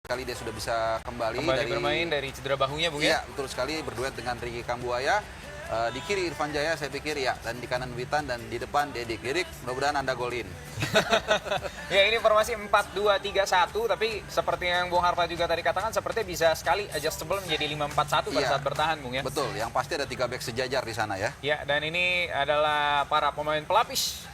sekali dia sudah bisa kembali dari bermain dari cedera bahunya, Bung ya? Iya, betul sekali, berduet dengan Ricky Kambuaya. Di kiri Irfan Jaya saya pikir ya, dan di kanan Witan, dan di depan Dedik. Dedik, mudah-mudahan Anda golin. Ya, ini formasi 4-2-3-1, tapi seperti yang Bung Harpa juga tadi katakan, sepertinya bisa sekali adjustable menjadi 5-4-1 pada saat bertahan, Bung ya? Betul, yang pasti ada 3 back sejajar di sana ya. Ya, dan ini adalah para pemain pelapis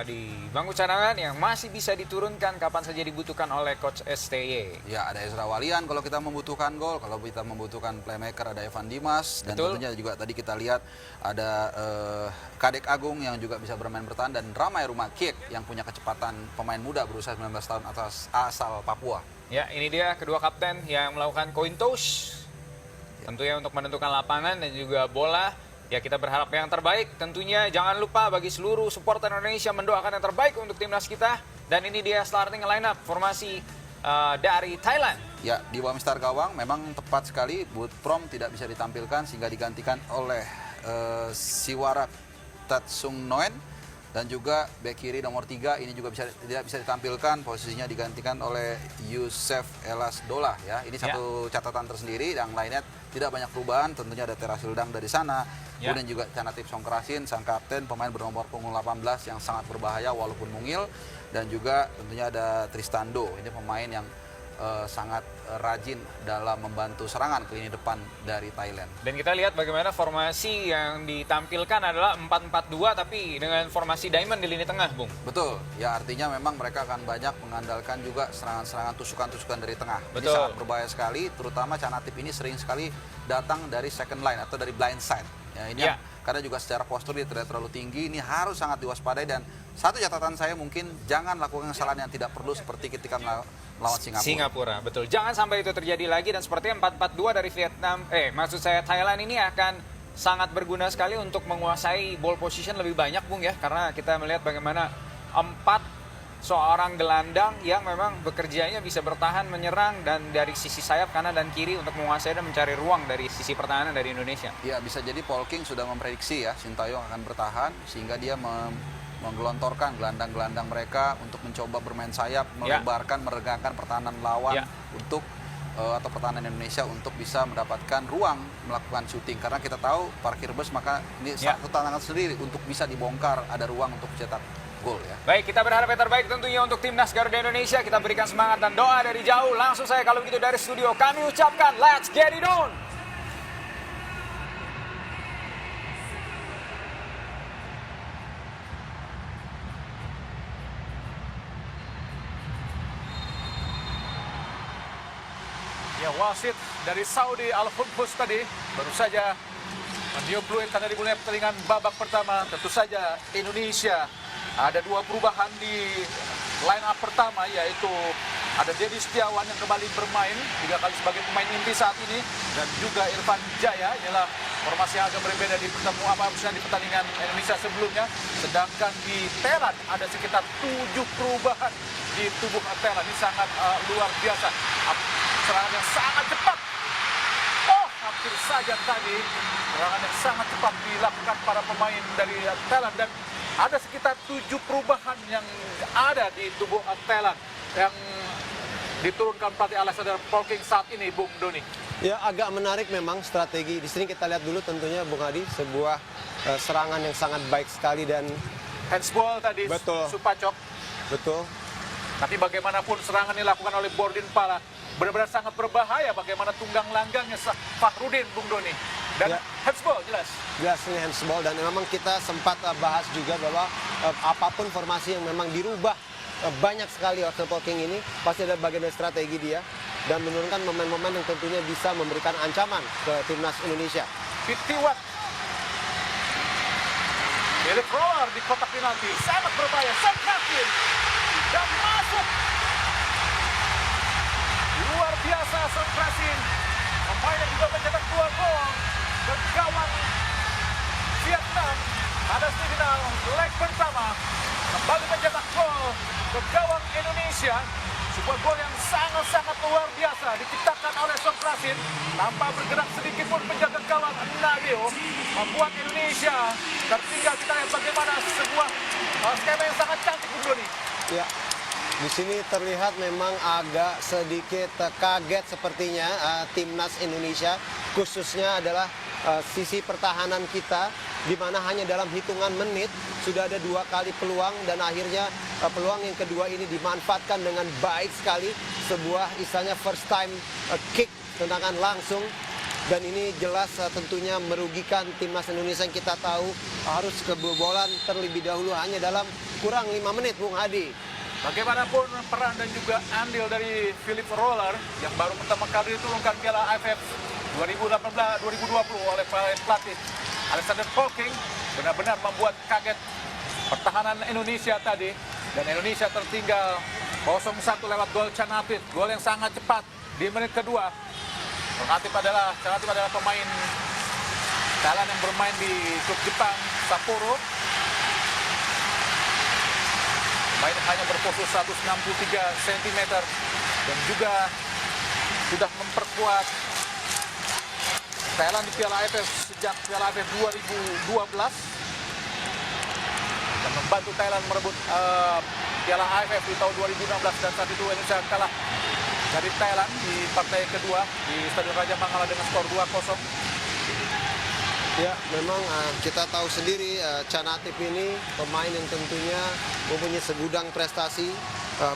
di bangku cadangan yang masih bisa diturunkan kapan saja dibutuhkan oleh Coach STY. Ya, ada Ezra Walian kalau kita membutuhkan gol, kalau kita membutuhkan playmaker ada Evan Dimas, dan tentunya juga tadi kita lihat ada Kadek Agung yang juga bisa bermain bertahan, dan Ramai Rumakiek yang punya kecepatan, pemain muda berusia 19 tahun atas asal Papua. Ya, ini dia kedua kapten yang melakukan coin toss. Tentunya untuk menentukan lapangan dan juga bola. Ya, kita berharap yang terbaik. Tentunya jangan lupa bagi seluruh supporter Indonesia mendoakan yang terbaik untuk timnas kita. Dan ini dia starting lineup formasi dari Thailand. Ya, di bawah Mister Gawang memang tepat sekali. Bud Prom tidak bisa ditampilkan sehingga digantikan oleh Siwarak Tatsung Noen. Dan juga bek kiri nomor 3 ini juga tidak bisa ditampilkan, posisinya digantikan oleh Yusef Elas Dolah ya. Ini satu catatan tersendiri, yang lainnya tidak banyak perubahan. Tentunya ada Terasildang dari sana. Kemudian juga Canatif Songkrasin, sang kapten, pemain bernomor punggung 18 yang sangat berbahaya walaupun mungil. Dan juga tentunya ada Tristando, ini pemain yang sangat rajin dalam membantu serangan ke lini depan dari Thailand. Dan kita lihat bagaimana formasi yang ditampilkan adalah 4-4-2 tapi dengan formasi diamond di lini tengah, Bung. Betul, ya artinya memang mereka akan banyak mengandalkan juga serangan-serangan tusukan-tusukan dari tengah. Betul. Ini sangat berbahaya sekali, terutama Canatip ini sering sekali datang dari second line atau dari blind side. Ya, ini karena juga secara postur dia tidak terlalu tinggi, ini harus sangat diwaspadai. Dan satu catatan saya, mungkin jangan lakukan kesalahan yang tidak perlu seperti ketika melawan Singapura. Betul. Jangan sampai itu terjadi lagi, dan sepertinya 4-4-2 dari Vietnam, maksud saya Thailand ini akan sangat berguna sekali untuk menguasai ball position lebih banyak, Bung ya. Karena kita melihat bagaimana 4 seorang gelandang yang memang bekerjanya bisa bertahan, menyerang, dan dari sisi sayap kanan dan kiri untuk menguasai dan mencari ruang dari sisi pertahanan dari Indonesia. Ya, bisa jadi Paul King sudah memprediksi ya Sintayong akan bertahan, sehingga dia menggelontorkan gelandang-gelandang mereka untuk mencoba bermain sayap, melebarkan, meregangkan pertahanan lawan untuk atau pertahanan Indonesia untuk bisa mendapatkan ruang melakukan syuting. Karena kita tahu parkir bus, maka ini satu tantangan sendiri untuk bisa dibongkar, ada ruang untuk cetak gol ya. Baik, kita berharap yang terbaik tentunya untuk timnas Garuda Indonesia. Kita berikan semangat dan doa dari jauh. Langsung saya kalau begitu dari studio kami ucapkan let's get it on. Ya, wasit dari Saudi Al-Khunfus tadi baru saja meniup peluit karena dimulai pertandingan babak pertama. Tentu saja Indonesia ada 2 perubahan di line up pertama, yaitu ada Dedi Setiawan yang kembali bermain 3 kali sebagai pemain inti saat ini, dan juga Irfan Jaya. Inilah formasi yang agak berbeda di pertandingan Indonesia sebelumnya. Sedangkan di Thailand ada sekitar 7 perubahan di tubuh Thailand. Ini sangat luar biasa. Serangan yang sangat cepat. Hampir saja tadi serangan yang sangat cepat dilakukan para pemain dari Thailand, dan ada sekitar 7 perubahan yang ada di tubuh Thailand yang diturunkan pelatih Alexander Paul King saat ini, Bung Doni. Ya, agak menarik memang strategi. Di sini kita lihat dulu tentunya, Bung Adi, sebuah serangan yang sangat baik sekali dan handsball tadi. Betul. Supacok. Betul. Tapi bagaimanapun serangan yang dilakukan oleh Bordin Pala benar-benar sangat berbahaya. Bagaimana tunggang langgangnya Fakhrudin, Bung Doni. Dan handsball jelas. Jelas ini handsball, dan memang kita sempat bahas juga bahwa apapun formasi yang memang dirubah banyak sekali oleh Paul King ini, pasti ada bagian dari strategi dia dan menurunkan pemain-pemain yang tentunya bisa memberikan ancaman ke timnas Indonesia. Pitiwat. Eli Thrower di kotak penalti sangat berbahaya. Songkrasin dan masuk. Luar biasa Songkrasin. Pemain yang juga mencetak 2 gol ke gawang Vietnam pada semifinal leg pertama. Kembali mencetak gol ke gawang Indonesia. Sebuah gol yang sangat-sangat luar biasa diciptakan oleh Songkrasin tanpa bergerak sedikit pun penjaga gawang Nadeo, membuat Indonesia tertinggal. Kita lihat bagaimana sebuah skema yang sangat cantik, Bung Doni. Ya, Di sini terlihat memang agak sedikit kaget sepertinya timnas Indonesia, khususnya adalah sisi pertahanan kita, di mana hanya dalam hitungan menit sudah ada 2 kali peluang dan akhirnya peluang yang kedua ini dimanfaatkan dengan baik sekali, sebuah istilahnya first time kick, tendangan langsung. Dan ini jelas tentunya merugikan timnas Indonesia yang kita tahu harus kebobolan terlebih dahulu hanya dalam kurang 5 menit, Bung Hadi. Bagaimanapun peran dan juga andil dari Philip Roller yang baru pertama kali diturunkan Piala AFF 2018-2020 oleh pelatih Alexander Polking benar-benar membuat kaget pertahanan Indonesia tadi, dan Indonesia tertinggal 0-1 lewat gol Canatip, gol yang sangat cepat di menit kedua. Canatip adalah pemain Thailand yang bermain di klub Jepang Sapporo. Main hanya berpose 163 cm dan juga sudah memperkuat Thailand di Piala AFF sejak Piala AFF 2012 dan membantu Thailand merebut Piala AFF di tahun 2016, dan saat itu Indonesia kalah dari Thailand di partai kedua di Stadion Raja Mangala dengan skor 2-0. Ya, memang kita tahu sendiri Canatip ini pemain yang tentunya mempunyai segudang prestasi,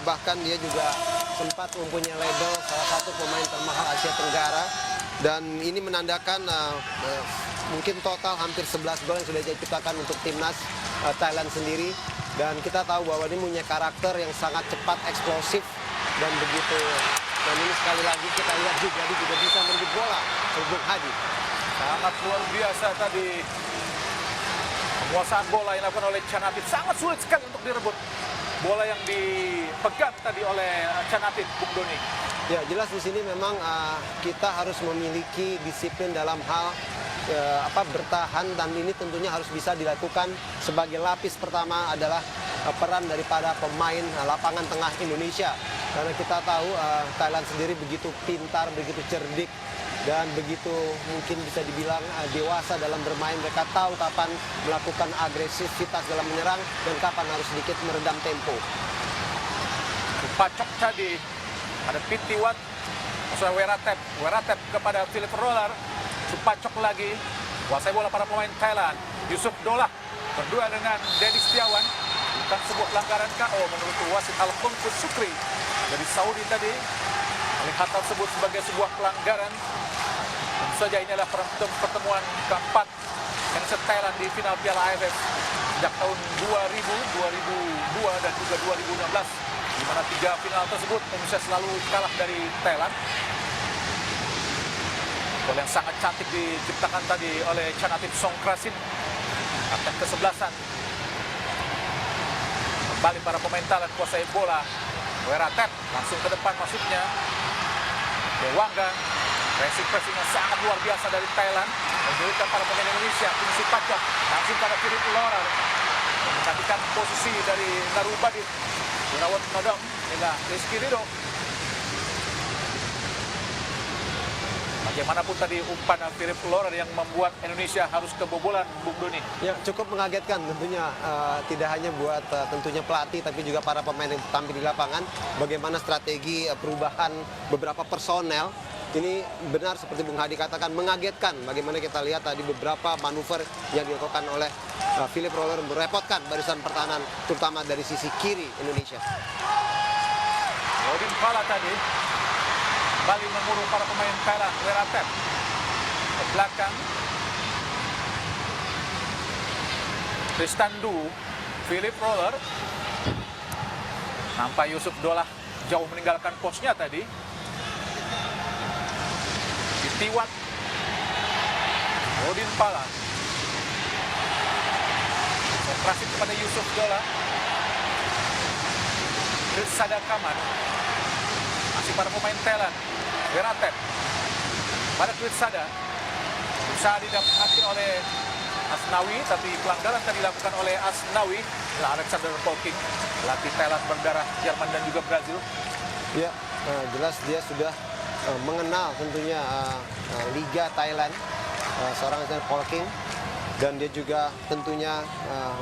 bahkan dia juga sempat mempunyai label salah satu pemain termahal Asia Tenggara, dan ini menandakan mungkin total hampir 11 gol yang sudah dia ciptakan untuk timnas Thailand sendiri, dan kita tahu bahwa dia punya karakter yang sangat cepat, eksplosif, dan begitu. Dan ini sekali lagi kita lihat juga dia juga bisa merebut bola, Bung Hadi. Sangat luar biasa tadi penguasaan bola yang dilakukan oleh Canatip. Sangat sulit sekali untuk direbut bola yang dipegang tadi oleh Canatip, Bung Doni. Ya, jelas di sini memang kita harus memiliki disiplin dalam hal bertahan, dan ini tentunya harus bisa dilakukan sebagai lapis pertama adalah peran daripada pemain lapangan tengah Indonesia, karena kita tahu Thailand sendiri begitu pintar, begitu cerdik, dan begitu mungkin bisa dibilang dewasa dalam bermain. Mereka tahu kapan melakukan agresivitas dalam menyerang dan kapan harus sedikit meredam tempo. Pacok tadi ada Pitiwat, Weratep kepada Philip Roller. Pacok lagi, kuasai bola para pemain Thailand. Yusuf Dolah berdua dengan Dedi Setiawan. Bukan sebuah pelanggaran KO menurut wasit Alphonsus Sukri dari Saudi tadi. Melihat hal tersebut sebagai sebuah pelanggaran. Tentu saja ini adalah pertemuan keempat Indonesia Thailand di final Piala AFF sejak tahun 2000, 2002 dan juga 2016, di mana 3 final tersebut Indonesia selalu kalah dari Thailand. Gol yang sangat cantik diciptakan tadi oleh Canatip Songkrasin, kapten ke-11. Kembali para pemain Thailand kuasai bola. Weratep langsung ke depan masuknya. Dewangga, pressing yang sangat luar biasa dari Thailand, menjadikan para pemain Indonesia. Fungsi Pacok langsung pada Philip Roller, menggantikan posisi dari Narubadit, Gunawan Nodong hingga Rizky Ridho. Bagaimanapun tadi umpan Philip Roller yang membuat Indonesia harus kebobolan, Bung Doni. Ya, cukup mengagetkan tentunya, tidak hanya buat tentunya pelatih, tapi juga para pemain yang tampil di lapangan. Bagaimana strategi perubahan beberapa personel, ini benar seperti Bung Hadi katakan, mengagetkan. Bagaimana kita lihat tadi beberapa manuver yang dilakukan oleh Philip Roller merepotkan barisan pertahanan, terutama dari sisi kiri Indonesia. Rodin Pala tadi kembali mengurung para pemain Thailand. Weratep ke belakang. Kristandu, Philip Roller. Nampak Yusuf Dolah jauh meninggalkan posnya tadi. Ditiwat. Rodin Pala. Konsentrasi kepada Yusuf Dolah. Sada Kaman. Masih para pemain Thailand. Weratep pada Sada. Berusaha didapatkan oleh Asnawi, tapi pelanggaran tadi dilakukan oleh Asnawi. Alexander Polking, pelatih Thailand berdarah Jerman dan juga Brazil. Ya, jelas dia sudah mengenal tentunya Liga Thailand, seorang Alexander Polking. dan dia juga tentunya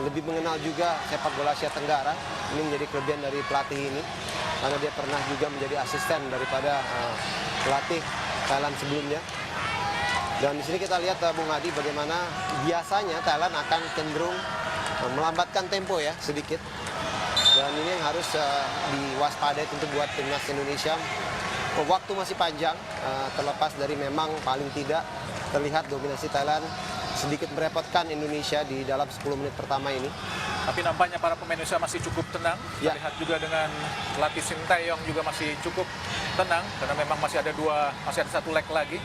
lebih mengenal juga sepak bola Asia Tenggara. Ini menjadi kelebihan dari pelatih ini karena dia pernah juga menjadi asisten daripada pelatih Thailand sebelumnya. Dan di sini kita lihat Bung Adi bagaimana biasanya Thailand akan cenderung melambatkan tempo ya sedikit. Dan ini yang harus diwaspadai tentu buat timnas Indonesia. Waktu masih panjang, terlepas dari memang paling tidak terlihat dominasi Thailand sedikit merepotkan Indonesia di dalam 10 menit pertama ini. Tapi nampaknya para pemain Indonesia masih cukup tenang. Ya. Lihat juga dengan pelatih Sintayong juga masih cukup tenang karena memang masih ada satu leg lagi.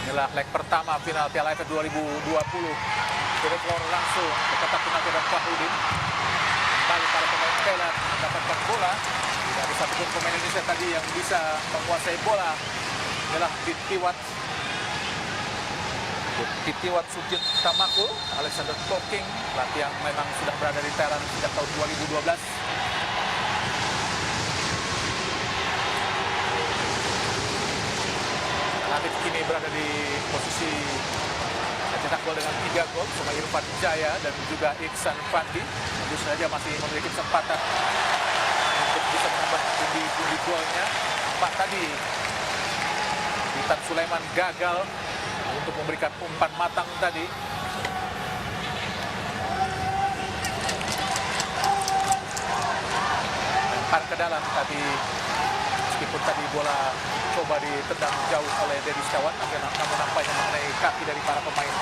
Inilah leg pertama final Piala AFF 2020. Kiri keluar langsung ke kotak penalti dan Fahrudin. Kembali para pemain Thailand mendapatkan bola. Tidak ada satupun pemain Indonesia tadi yang bisa menguasai bola. Inilah Titiwat Sujit Tamakul, Alexander Toking, pelatih yang memang sudah berada di Thailand sejak tahun 2012. Natif kini berada di posisi mencetak gol dengan 3 gol sama Irfan Jaya dan juga Iksan Fandi. Tentu saja masih memiliki kesempatan untuk bisa menambah pundi-pundi golnya. Nampak tadi Witan Sulaiman gagal untuk memberikan umpan matang tadi. Lempar ke dalam tapi meskipun tadi bola coba ditendang jauh oleh Dedi Setiawan, namun nampaknya mengenai kaki dari para pemain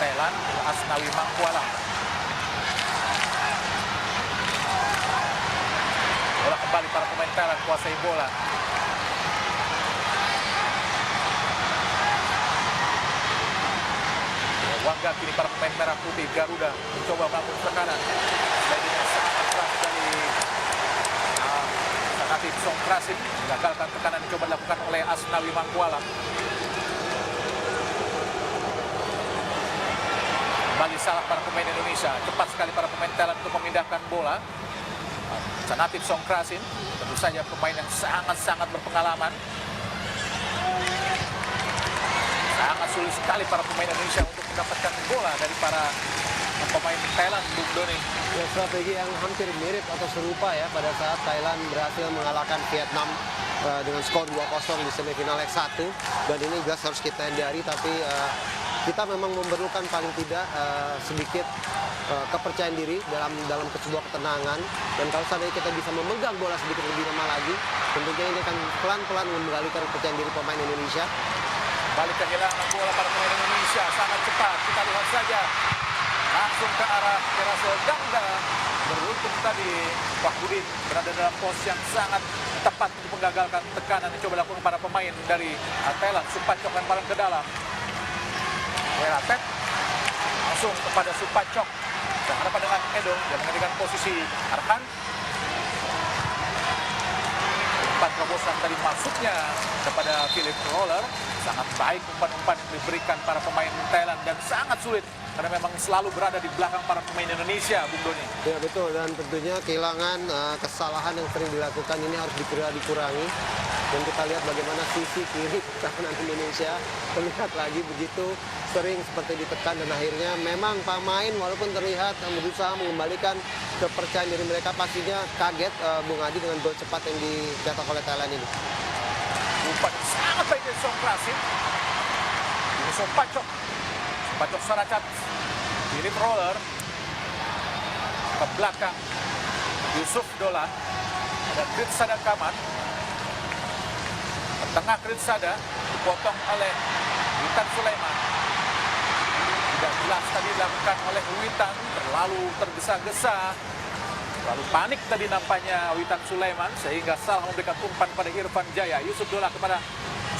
Thailand, Asnawi Mangkualam. Bola kembali para pemain Thailand kuasai bola. Wangga kini para pemain merah putih Garuda mencoba melakukan tekanan. Slidingnya sangat keras dari Natif Songkrasin, menggagalkan tekanan yang coba dilakukan oleh Asnawi Mangkualam. Kembali salah para pemain Indonesia. Cepat sekali para pemain Thailand untuk memindahkan bola. Natif Songkrasin, tentu saja pemain yang sangat-sangat berpengalaman. Sangat sulit sekali para pemain Indonesia untuk mendapatkan bola dari para pemain Thailand, Bung Doni. Ya, strategi yang hampir mirip atau serupa ya pada saat Thailand berhasil mengalahkan Vietnam dengan skor 2-0 di semifinal leg 1. Dan ini jelas harus kita hindari, tapi kita memang memerlukan paling tidak sedikit kepercayaan diri dalam sebuah ketenangan. Dan kalau seandainya kita bisa memegang bola sedikit lebih lama lagi, tentunya ini akan pelan-pelan mengembalikan kepercayaan diri pemain Indonesia. Balik kehilangan bola para pemain Indonesia sangat cepat. Kita lihat saja langsung ke arah Kerasil Dangda. Beruntung tadi Fahrudin berada dalam posisi yang sangat tepat untuk menggagalkan tekanan yang coba dilakukan para pemain dari Thailand. Supacok lemparan ke dalam. Weratet langsung kepada Supacok. Berhadapan dengan Edo yang menggantikan posisi Arhan. Umpan terobosan tadi masuknya kepada Philip Roller. Sangat baik umpan-umpan yang diberikan para pemain Thailand dan sangat sulit karena memang selalu berada di belakang para pemain Indonesia, Bung Doni. Ya betul, dan tentunya kehilangan kesalahan yang sering dilakukan ini harus dikurangi. Dan kita lihat bagaimana sisi kiri pertahanan Indonesia terlihat lagi begitu sering seperti ditekan, dan akhirnya memang pemain walaupun terlihat berusaha mengembalikan kepercayaan diri mereka, pastinya kaget Bung Adi dengan gol cepat yang dicetak oleh Thailand ini. Umpan sangat baik dari Songkrasin. Ini Supacok Saracat. Philip Roller ke belakang. Yusuf Dolan. Ada Kritsada Kaman. Ke tengah Kritsada dipotong oleh Witan Sulaiman. Tidak jelas tadi dilakukan oleh Witan, terlalu tergesa-gesa. Lalu panik tadi nampaknya Witan Sulaiman sehingga salah memberikan umpan pada Irfan Jaya. Yusuf Dola kepada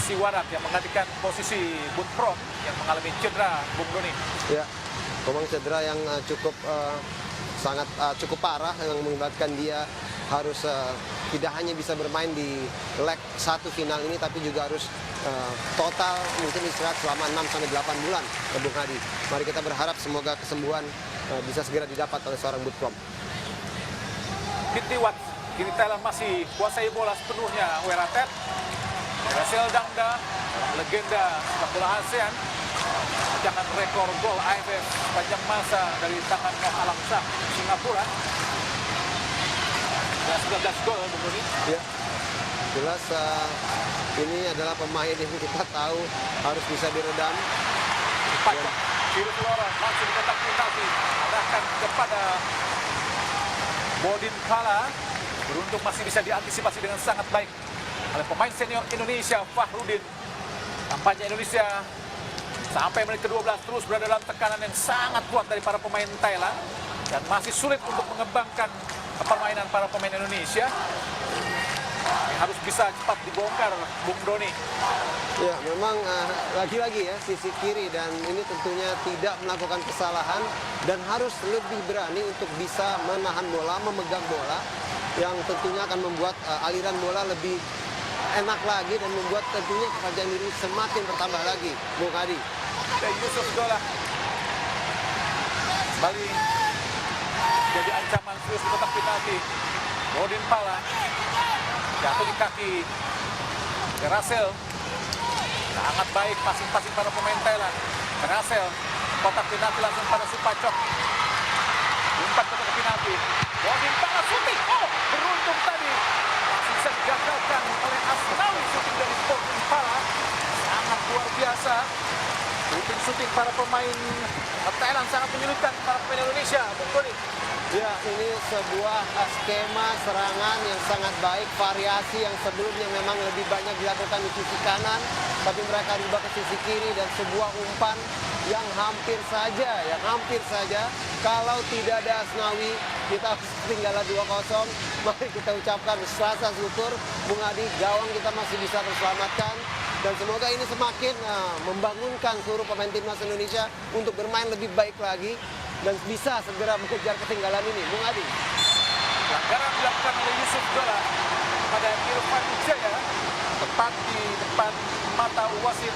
Siwarat yang menggantikan posisi Butprom yang mengalami cedera, Bung Doni. Ya, memang cedera yang cukup parah yang mengakibatkan dia harus tidak hanya bisa bermain di leg 1 final ini, tapi juga harus total mungkin istirahat selama 6-8 bulan, Bung Hadi. Mari kita berharap semoga kesembuhan bisa segera didapat oleh seorang Butprom. Titiwat, kini Thailand masih kuasai bola sepenuhnya. Weratet, Kerasil Dangda, legenda sepak bola ASEAN. memecahkan rekor gol AFF sepanjang masa dari tangan Noh Alam Shah Singapura. Ya, 19 gol Bung Doni. Ya, jelas ini adalah pemain yang kita tahu harus bisa diredam. Pacok, kiri Florent, langsung di kotak penalti, arahkan kepada Bodin Pala. Beruntung masih bisa diantisipasi dengan sangat baik oleh pemain senior Indonesia, Fahrudin. Tampaknya Indonesia sampai menit ke-12 terus berada dalam tekanan yang sangat kuat dari para pemain Thailand. Dan masih sulit untuk mengembangkan permainan para pemain Indonesia. Ini harus bisa cepat dibongkar, Bung Doni. Ya, memang lagi-lagi ya sisi kiri, dan ini tentunya tidak melakukan kesalahan dan harus lebih berani untuk bisa menahan bola, memegang bola, yang tentunya akan membuat aliran bola lebih enak lagi dan membuat tentunya kepercayaan diri semakin bertambah lagi, Bung Adi. Dan Yusuf Dola kembali jadi ancaman serius di kotak penalti. Bodin Pala jatuh di kaki Rasel. Sangat baik passing-passing para pemain Thailand. Rasel kotak penalti langsung pada Supacok. Umpan ke kotak penalti. Bodin Pala shooting. Oh, beruntung tadi. Masih bisa digagalkan oleh Asnawi shooting dari Bodin Pala. Sangat luar biasa. Shooting para pemain Thailand sangat menyulitkan para pemain Indonesia. Bung Doni. Ya, ini sebuah skema serangan yang sangat baik, variasi yang sebelumnya memang lebih banyak dilakukan di sisi kanan, tapi mereka rubah ke sisi kiri, dan sebuah umpan yang hampir saja kalau tidak ada Asnawi kita ketinggalan 2-0. Mari kita ucapkan rasa syukur, Bung Adi, gawang kita masih bisa terselamatkan, dan semoga ini semakin membangunkan seluruh pemain timnas Indonesia untuk bermain lebih baik lagi dan bisa segera mengejar ketinggalan ini, Bung Adi. Pelanggaran dilakukan oleh Yusuf Dola pada Irfan Wijaya, tepat di depan mata wasit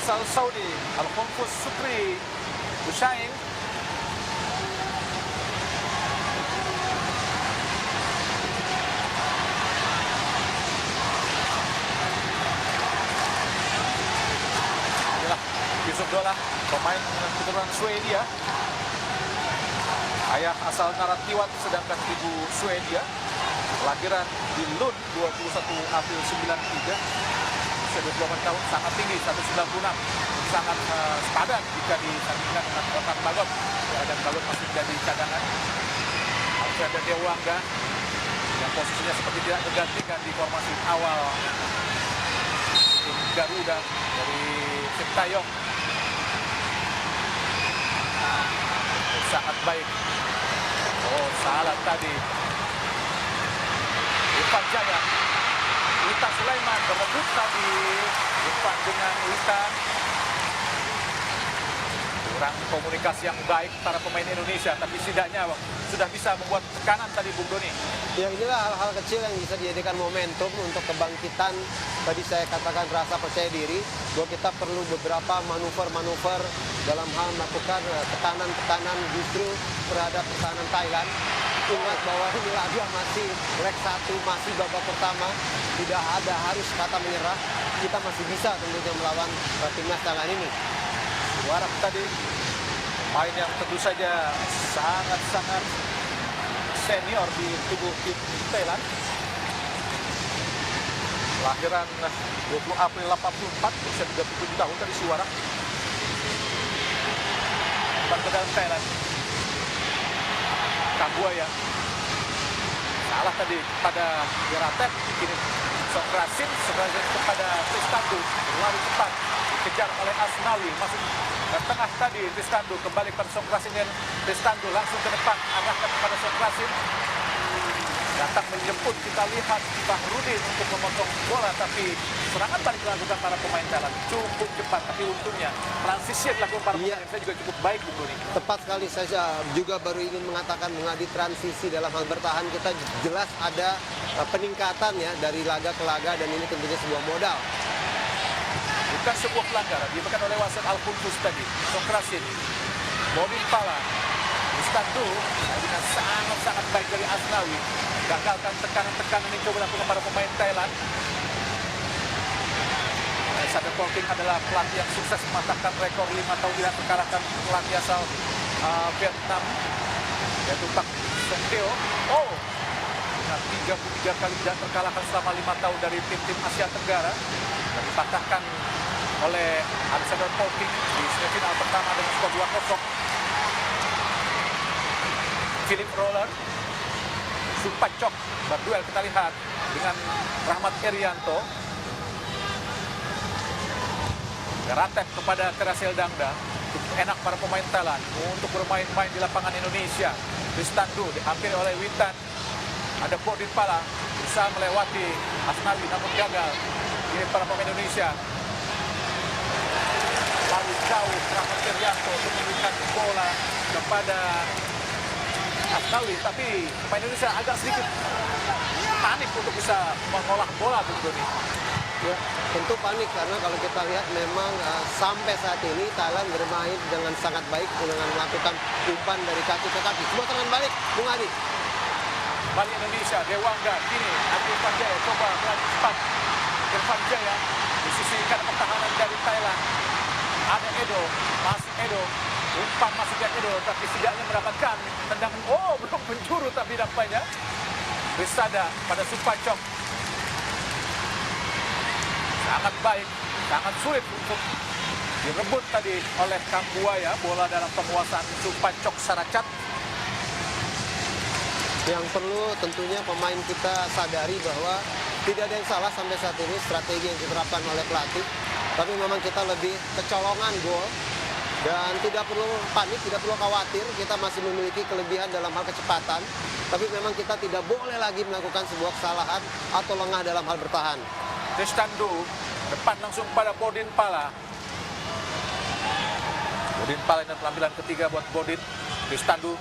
asal Saudi, Al-Khunfus Sukri Hussain. Inilah Yusuf Dola, pemain keturunan Swedia. Ayah asal Naratiwat, sedangkan ibu Swedia. Kelahiran di Lund 21 April 93. Usia 28 tahun, sangat tinggi, 196. Sangat sepadan jika disandingkan dengan Otan Bagot. Dan Bagot masih jadi cadangan. Alfredo Dewangga yang posisinya seperti tidak tergantikan di formasi awal tim Garuda dari Sintayong. Sangat baik. Oh, salah tadi. Irfan Jaya. Wita Sulaiman berebut tadi. Irfan dengan Wita. Kurang komunikasi yang baik para pemain Indonesia, tapi setidaknya sudah bisa membuat tekanan tadi, Bung Doni. Ya, inilah hal-hal kecil yang bisa dijadikan momentum untuk kebangkitan. Tadi saya katakan rasa percaya diri bahwa kita perlu beberapa manuver-manuver dalam hal melakukan tekanan-tekanan justru terhadap pertahanan Thailand. Ingat bahwa ini laga masih leg 1, masih babak pertama, tidak ada harus kata menyerah. Kita masih bisa tentunya melawan timnas Thailand ini. Warak tadi, main yang tentu saja sangat-sangat senior di tubuh tim Thailand. Lahiran 20 April 84, usia 37 tahun tadi si Warak. Ke dalam Thailand. Kambuaya. Salah tadi pada Geratep. Kini Sokrasin kepada Tristandu. Lalu cepat dikejar oleh Asnawi. Masuk ke tengah tadi Tristandu. Kembali kepada Sokrasin dan Tristandu. Langsung ke depan. Arahkan kepada Sokrasin. Datang menjemput, kita lihat Fahrudin untuk memotong bola, tapi serangan balik dilakukan para pemain Thailand cukup cepat, tapi untungnya transisi yang dilakukan para pemain saya juga cukup baik, Bung Doni. Tepat sekali, saya juga baru ingin mengatakan mengenai transisi dalam hal bertahan kita jelas ada peningkatan ya dari laga ke laga, dan ini tentunya sebuah modal. Bukan sebuah pelanggaran, dimakan oleh wasit Al-Khunfus tadi. Sokrasin, Bodin Pala, Istandu dengan sangat-sangat baik dari Asnawi. Gagalkan tekanan-tekanan yang coba dilakukan para pemain Thailand. Satu Paul King adalah pelatih yang sukses mematahkan rekor 5 tahun tidak terkalahkan pelatih asal Vietnam, yaitu Pak Song Teo. Oh, dengan 33 kali tidak terkalahkan selama 5 tahun dari tim-tim Asia Tenggara, dan dipatahkan oleh Alexander Paul King di semifinal pertama dengan skor 2-0. Philip Roller, Supacok berduel, kita lihat dengan Rahmat Irianto. Ratep kepada Terasel Dangda, enak para pemain Thailand untuk bermain-main di lapangan Indonesia. Kristandu dihampiri oleh Witan, ada Bodin Pala berusaha melewati Asnawi namun gagal. Ini para pemain Indonesia lalu jauh Rahmat Irianto untuk memberikan bola kepada Asnawi, tapi pemain Indonesia agak sedikit panik untuk bisa mengolah bola, Bung Doni. Ya, tentu panik karena kalau kita lihat memang sampai saat ini Thailand bermain dengan sangat baik dengan melakukan umpan dari kaki ke kaki. Semua serangan balik, Bung Adi. Balik Indonesia, Dewangga kini Irfan Jaya coba melaju cepat. Irfan Jaya di sisi kanan pertahanan dari Thailand. Ada Edo, masih Edo. Umpan masih dari Edo, tapi setidaknya mendapatkan tendangan. Oh, belum penjuru tapi nampaknya. Risada pada Supacok. Sangat baik, sangat sulit untuk direbut tadi oleh Kang Buaya. Bola dalam penguasaan Supacok Saracat. Yang perlu tentunya pemain kita sadari bahwa tidak ada yang salah sampai saat ini strategi yang diterapkan oleh pelatih. Tapi memang kita lebih kecolongan gol. Dan tidak perlu panik, tidak perlu khawatir. Kita masih memiliki kelebihan dalam hal kecepatan. Tapi memang kita tidak boleh lagi melakukan sebuah kesalahan atau lengah dalam hal bertahan. Kristandu depan langsung pada Bodin Pala. Bodin Pala ini penampilan ketiga buat Bodin. Kristandu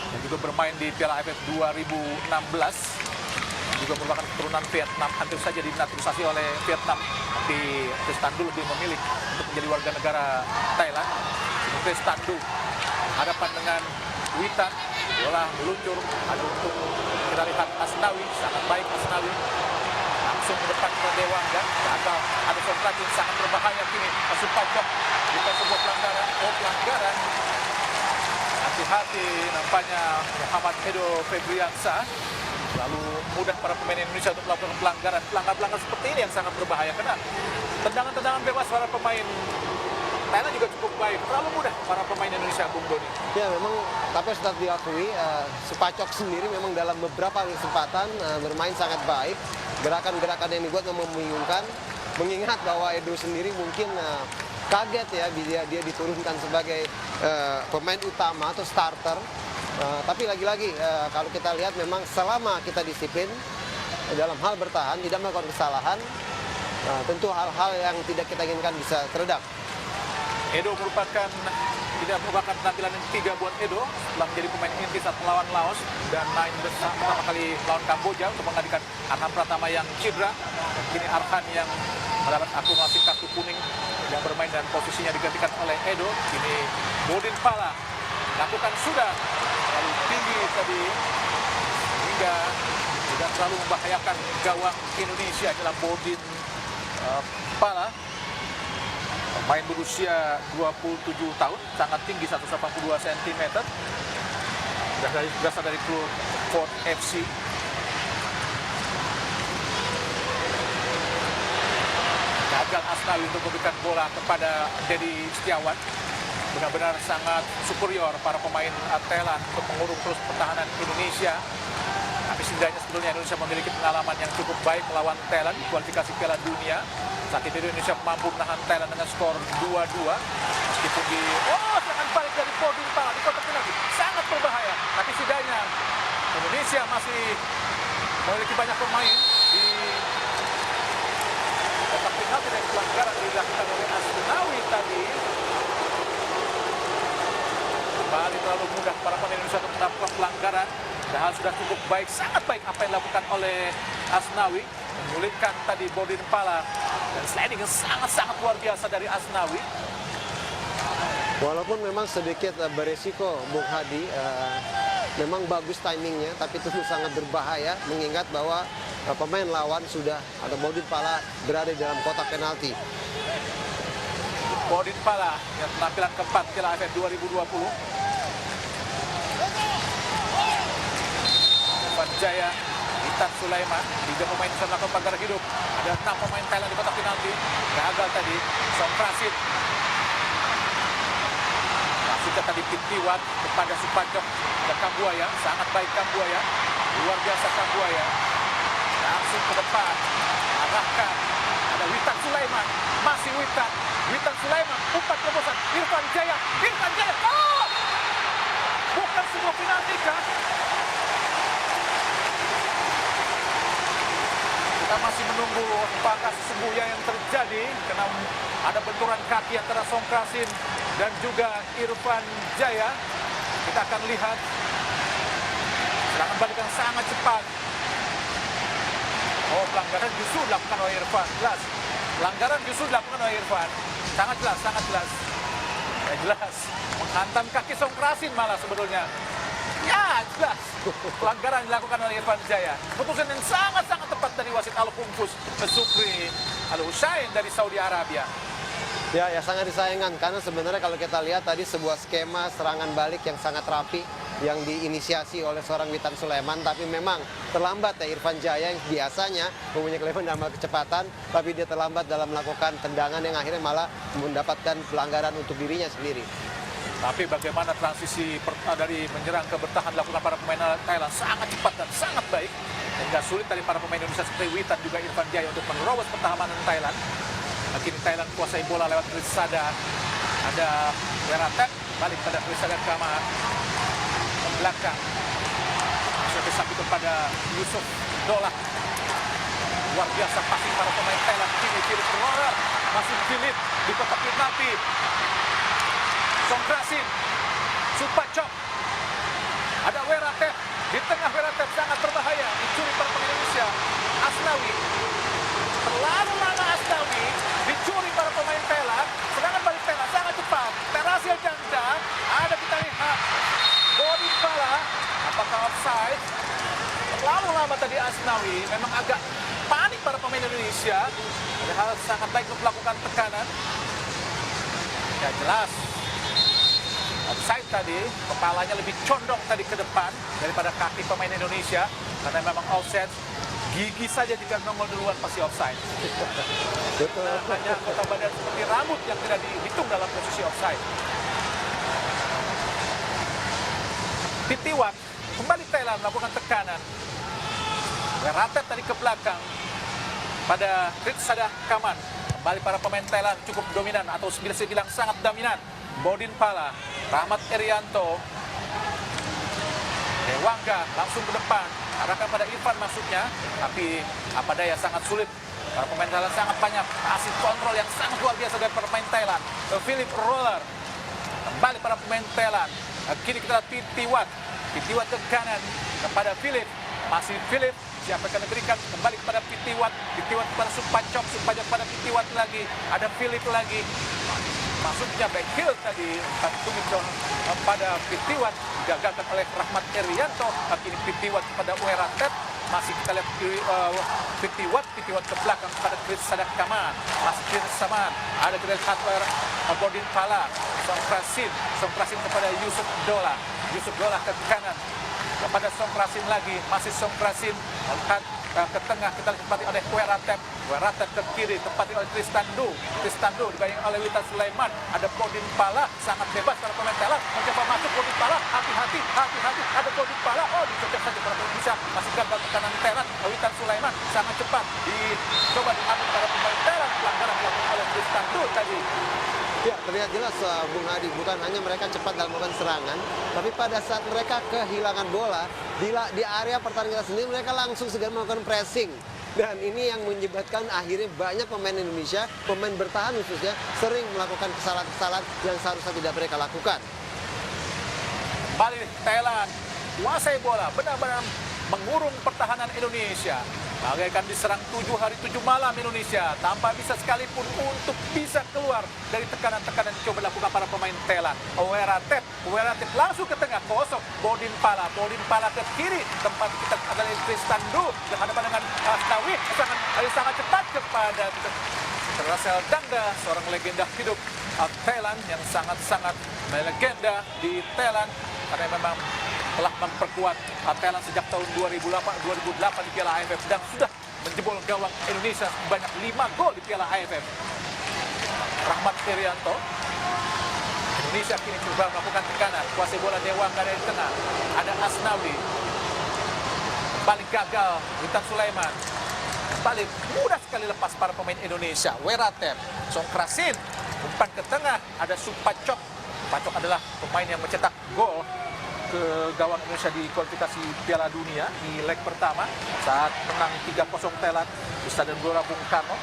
yang juga bermain di Piala AFF 2016, yang juga merupakan keturunan Vietnam, hampir saja dinaturalisasi oleh Vietnam, tapi Kristandu lebih memilih untuk menjadi warga negara Thailand. Kristandu hadapan dengan Witan, bola meluncur, ada untuk kita lihat Asnawi, sangat baik Asnawi. Langsung ke depan ke Dewangga, gagal. Ada kontraki yang sangat berbahaya kini. Masuk Pacok, bukan sebuah pelanggaran. Oh, pelanggaran. Hati-hati nampaknya Muhammad Edo Febriansa. Lalu mudah para pemain Indonesia untuk melakukan pelanggaran. Pelanggaran seperti ini yang sangat berbahaya. Karena tendangan-tendangan bebas para pemain Thailand juga cukup baik. Terlalu mudah para pemain Indonesia, Bung Doni. Ya memang, tapi harus diakui Supacok sendiri memang dalam beberapa kesempatan bermain sangat baik. Gerakan-gerakan yang dibuat memang membingungkan. Mengingat bahwa Edo sendiri mungkin kaget ya dia diturunkan sebagai pemain utama atau starter. Tapi lagi-lagi kalau kita lihat memang selama kita disiplin dalam hal bertahan, tidak melakukan kesalahan, tentu hal-hal yang tidak kita inginkan bisa teredam. Edo tidak merupakan penampilan yang ketiga buat Edo setelah menjadi pemain inti saat melawan Laos dan main pertama kali lawan Kamboja untuk menggantikan Arhan Pratama yang cedera. Kini Arhan yang mendapat akumulasi kartu kuning yang bermain dan posisinya digantikan oleh Edo. Kini Bodin Pala lakukan sudah terlalu tinggi tadi hingga tidak terlalu membahayakan gawang Indonesia adalah Bodin Pala. Pemain berusia 27 tahun, sangat tinggi 182 cm. Berasal dari klub Ford FC. Gagal Asnawi untuk memberikan bola kepada Dedi Setiawan. Benar-benar sangat superior para pemain Thailand untuk mengurung terus pertahanan Indonesia. Tapi setidaknya sebelumnya Indonesia memiliki pengalaman yang cukup baik melawan Thailand di kualifikasi Piala Dunia. Saat itu Indonesia mampu menahan Thailand dengan skor 2-2. Meskipun serangan balik dari Bodin Pala di kotak penalti sangat berbahaya. Tapi setidaknya Indonesia masih memiliki banyak pemain di kotak penalti dan pelanggaran dilakukan oleh Asnawi tadi. Kembali terlalu mudah para pemain Indonesia untuk melakukan pelanggaran. Padahal sudah cukup baik, sangat baik apa yang dilakukan oleh Asnawi. Menyulitkan tadi Bodin Pala. Dan sliding yang sangat-sangat luar biasa dari Asnawi. Walaupun memang sedikit beresiko, Bung Hadi, memang bagus timingnya, tapi tentu sangat berbahaya mengingat bahwa pemain lawan sudah ada Bodin Pala berada di dalam kotak penalti. Bodin Pala yang penampilan keempat Piala AFF 2020. Irfan Jaya, Witan Sulaiman, 3 pemain bisa melakukan pelanggaran hidup. Ada 6 pemain Thailand di kotak penalti. Gagal tadi. Songkrasin. Masukkan tadi Pitiwat kepada Supacok. Ada Kambuaya, sangat baik Kambuaya. Luar biasa Kambuaya. Langsung ke depan. Arahkan. Ada Witan Sulaiman. Masih Witan. Witan Sulaiman. Umpan terobosan. Irfan Jaya. Irfan Jaya. Oh! Bukan sebuah penalti kah? Kita masih menunggu apakah sesungguhnya yang terjadi karena ada benturan kaki antara Songkrasin dan juga Irfan Jaya. Kita akan lihat serangan balik yang sangat cepat. Oh, pelanggaran justru dilakukan oleh Irfan. Jelas. Pelanggaran justru dilakukan oleh Irfan. Sangat jelas, sangat jelas. Ya jelas. Menghantam kaki Songkrasin malah sebetulnya. Ya, jelas. Pelanggaran dilakukan oleh Irfan Jaya. Keputusan yang sangat-sangat tepat dari wasit Al-Humfus Supri Al-Husain dari Saudi Arabia. Ya, sangat disayangkan karena sebenarnya kalau kita lihat tadi sebuah skema serangan balik yang sangat rapi yang diinisiasi oleh seorang Witan Sulaiman, tapi memang terlambat ya Irfan Jaya yang biasanya mempunyai kelebihan dalam kecepatan, tapi dia terlambat dalam melakukan tendangan yang akhirnya malah mendapatkan pelanggaran untuk dirinya sendiri. Tapi bagaimana transisi dari menyerang ke bertahan dilakukan para pemain Thailand sangat cepat dan sangat baik. Hingga sulit dari para pemain Indonesia seperti Witan juga Irfan Jaya untuk menerobos pertahanan Thailand. Kini Thailand kuasai bola lewat Trisada. Ada Weratet, balik pada Trisada Kamar. Ke belakang. Sudah sampai kepada Yusuf Dolah. Luar biasa passing para pemain Thailand. Kini Philip Roller. Masih Philip di kotak penalti. Songkrasin, Supacok, ada Weratet, di tengah Weratet sangat berbahaya, dicuri para pemain Indonesia. Asnawi, terlalu lama Asnawi, dicuri para pemain Thailand, serangan balik Thailand sangat cepat, Terasil Janda, ada kita lihat, Bodin Pala, apakah offside? Terlalu lama tadi Asnawi, memang agak panik para pemain Indonesia, padahal sangat baik untuk melakukan tekanan. Ya jelas. Offside tadi, kepalanya lebih condong tadi ke depan daripada kaki pemain Indonesia. Karena memang offside, gigi saja jika nongol duluan pasti offside. Betul. Nah, hanya anggota badan seperti rambut yang tidak dihitung dalam posisi offside. Pitiwat, kembali Thailand melakukan tekanan. Weratet tadi ke belakang pada Trisada Kaman. Kembali para pemain Thailand cukup dominan atau bisa bilang sangat dominan. Bodin Pala, Rahmat Irianto, Dewangga langsung ke depan, arahkan pada Irfan masuknya, tapi apa daya sangat sulit. Para pemain Thailand sangat banyak, kasih kontrol yang sangat luar biasa dari pemain Thailand. Philip Roller, kembali para pemain Thailand. Kini kita lihat Pitiwat ke kanan kepada Philip, masih Philip. Siapa akan diberikan kembali kepada Pitiwat kepada Supacok pada Pitiwat lagi, ada Philip lagi. Masuknya back heel tadi tumit pada Pitiwat, digagalkan oleh Rahmat Irianto. Kini Pitiwat kepada Weratet, masih kita lihat Pitiwat ke belakang kepada Chris Sadakama, masih Chris Saman, ada kita lihat Bodin Pala, Songkrasin kepada Yusuf Dolah ke kanan kepada Songkrasin lagi, masih Songkrasin melihat ke tengah, kita lihat oleh Weratet ke kiri, tempati oleh Tristandu dibayang oleh Witan Sulaiman, ada Bodin Pala, sangat bebas para pemain Thailand, mencoba masuk Bodin Pala, hati-hati, ada Bodin Pala, dicocok saja para pemain Indonesia, masih gagal tekanan Thailand, Witan Sulaiman sangat cepat, dicoba diambil para pemain Thailand, pelanggaran dilakukan oleh Tristandu tadi. Ya, terlihat jelas Bung Hadi, bukan hanya mereka cepat dalam melakukan serangan, tapi pada saat mereka kehilangan bola di area pertandingan sendiri, mereka langsung segera melakukan pressing. Dan ini yang menyebabkan akhirnya banyak pemain Indonesia, pemain bertahan khususnya, sering melakukan kesalahan-kesalahan yang seharusnya tidak mereka lakukan. Balik Thailand, kuasai bola, benar-benar mengurung pertahanan Indonesia. Bagaikan diserang 7 hari 7 malam Indonesia, tanpa bisa sekalipun untuk bisa keluar dari tekanan-tekanan yang coba dilakukan para pemain Thailand. Weratet langsung ke tengah, kosong. Bodin Pala ke kiri, tempat kita adalah Tristandu, berhadapan dengan Asnawi, sangat cepat kepada Russell Dangda, seorang legenda hidup Thailand yang sangat-sangat melegenda di Thailand karena memang telah memperkuat Thailand sejak tahun 2008 di Piala AFF dan sudah menjebol gawang Indonesia sebanyak 5 gol di Piala AFF. Rahmat Irianto. Indonesia kini coba melakukan tekanan, kuasai bola Dewangga dari tengah. Ada Asnawi. Balik gagal, Witan Sulaiman. Balik mudah sekali lepas para pemain Indonesia. Weratep, Songkrasin, umpan ke tengah, ada Supacok. Supacok adalah pemain yang mencetak gol ke gawang Indonesia di kualifikasi Piala Dunia di leg pertama saat menang 3-0 Thailand di Stadion Gelora Bung Karno.